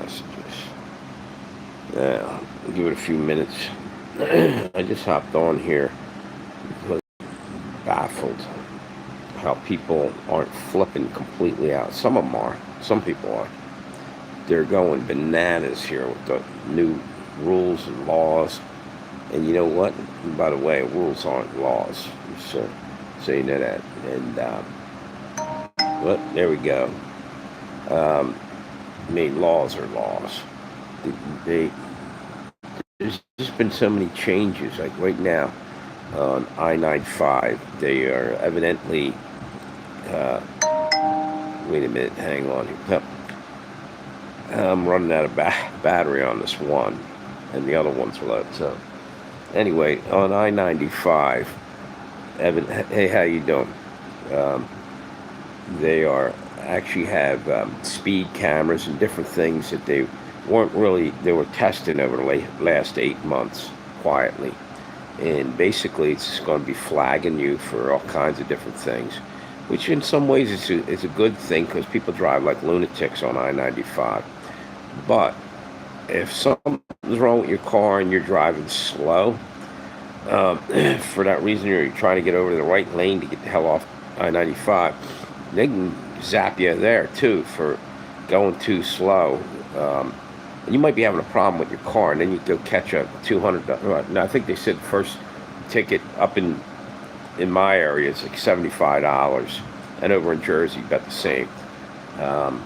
messages. Now, I'll give it a few minutes. I just hopped on here because I'm baffled how people aren't flipping completely out. Some of them are. Some people are. They're going bananas here with the new rules and laws. And you know what? And by the way, rules aren't laws. So you know that. And well, there we go. Um, I mean, laws are laws. They there's just been so many changes. Like right now on I-95, they are evidently. Uh, Wait a minute, hang on. Yep. I'm running out of battery on this one, and the other one's low. So anyway, on I-95, Evan, hey, how you doing? Um, they are actually have speed cameras and different things that they were testing over the last 8 months quietly, and basically it's going to be flagging you for all kinds of different things, which in some ways is a good thing because people drive like lunatics on I-95. But if something's wrong with your car and you're driving slow, um, for that reason you're trying to get over to the right lane to get the hell off I-95, they can zap you there too for going too slow. Um, and you might be having a problem with your car, and then you go catch a 200. Now I think they said first ticket up in my area it's like $75, and over in Jersey about the same. Um,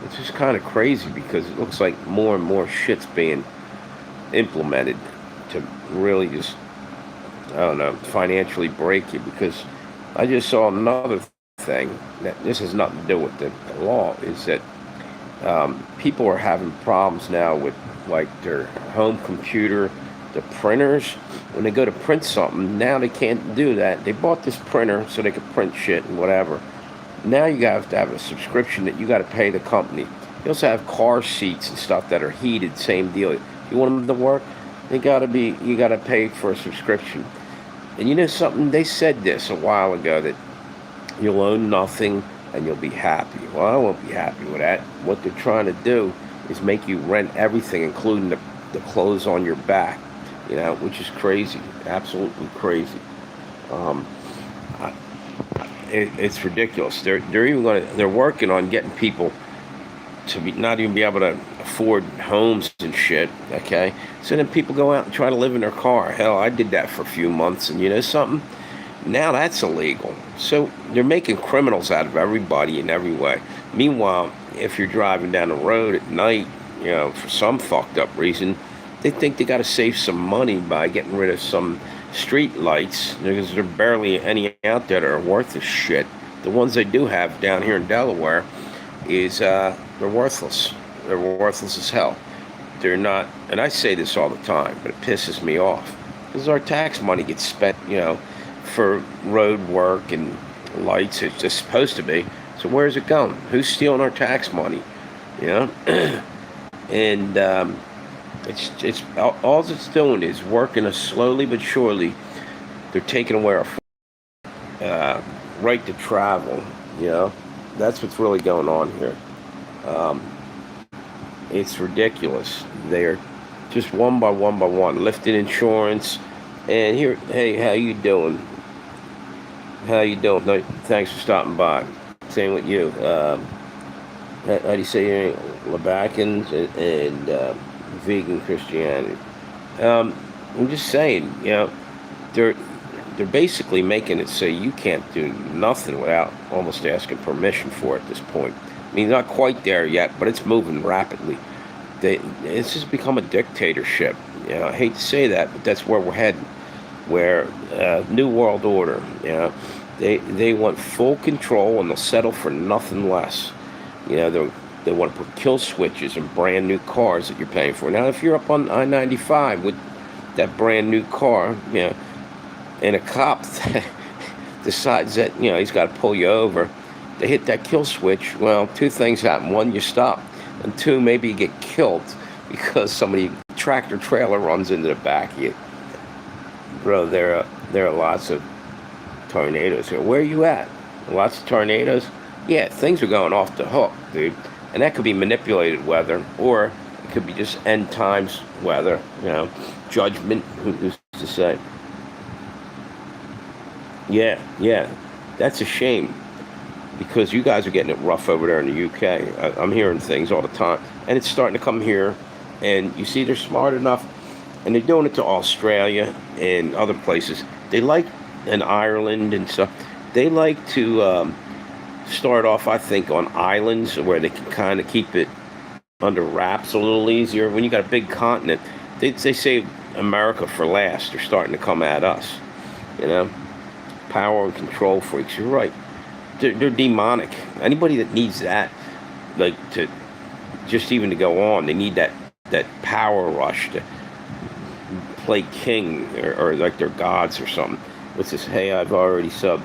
it's just kind of crazy because it looks like more and more shit's being implemented to really just, I don't know, financially break you. Because I just saw another thing that this has nothing to do with the law, is that people are having problems now with like their home computer, the printers. When they go to print something, now they can't do that. They bought this printer so they could print shit and whatever. Now you have to have a subscription that you got to pay the company. You also have car seats and stuff that are heated, same deal. If you want them to work, you got to pay for a subscription. And you know something? They said this a while ago that you'll own nothing and you'll be happy. Well, I won't be happy with that. What they're trying to do is make you rent everything, including the clothes on your back, which is crazy, absolutely crazy. Um, it's ridiculous. They're working on getting people to not even be able to afford homes and shit. Okay, so then people go out and try to live in their car. Hell, I did that for a few months, and you know something? Now that's illegal. So they're making criminals out of everybody in every way. Meanwhile, if you're driving down the road at night, for some fucked up reason, they think they got to save some money by getting rid of some street lights because there are barely any out there that are worth a shit. The ones they do have down here in Delaware they're worthless. They're worthless as hell. They're not, and I say this all the time, but it pisses me off because our tax money gets spent, for road work and lights. It's just supposed to be. So where's it going? Who's stealing our tax money? And it's all it's doing is working us slowly but surely. They're taking away our right to travel. That's what's really going on here. Um, it's ridiculous. They're just one by one lifting insurance. And here, hey, how you doing? How you doing? No, thanks for stopping by. Same with you. How do you say your name? Labacans and vegan Christianity. I'm just saying, they're basically making it so you can't do nothing without almost asking permission for it at this point. I mean, not quite there yet, but it's moving rapidly. It's just become a dictatorship. I hate to say that, but that's where we're heading. Where New World Order, they want full control and they'll settle for nothing less. They want to put kill switches in brand new cars that you're paying for. Now, if you're up on I-95 with that brand new car, and a cop decides that he's got to pull you over, they hit that kill switch. Well, two things happen: one, you stop, and two, maybe you get killed because somebody tractor trailer runs into the back of you. Bro, there are lots of tornadoes here. Where are you at? Lots of tornadoes? Yeah, things are going off the hook, dude. And that could be manipulated weather, or it could be just end times weather, judgment, who's to say? Yeah, yeah. That's a shame because you guys are getting it rough over there in the UK. I'm hearing things all the time, and it's starting to come here. And you see, they're smart enough, and they're doing it to Australia and other places. They like, in Ireland and stuff, they like to start off, I think, on islands where they can kind of keep it under wraps a little easier. When you got a big continent, they say America for last. They're starting to come at us, you know. Power and control freaks. You're right. They're demonic. Anybody that needs that, like to just even to go on, they need that power rush to play king or like they're gods or something. What's this? Hey, I've already subbed.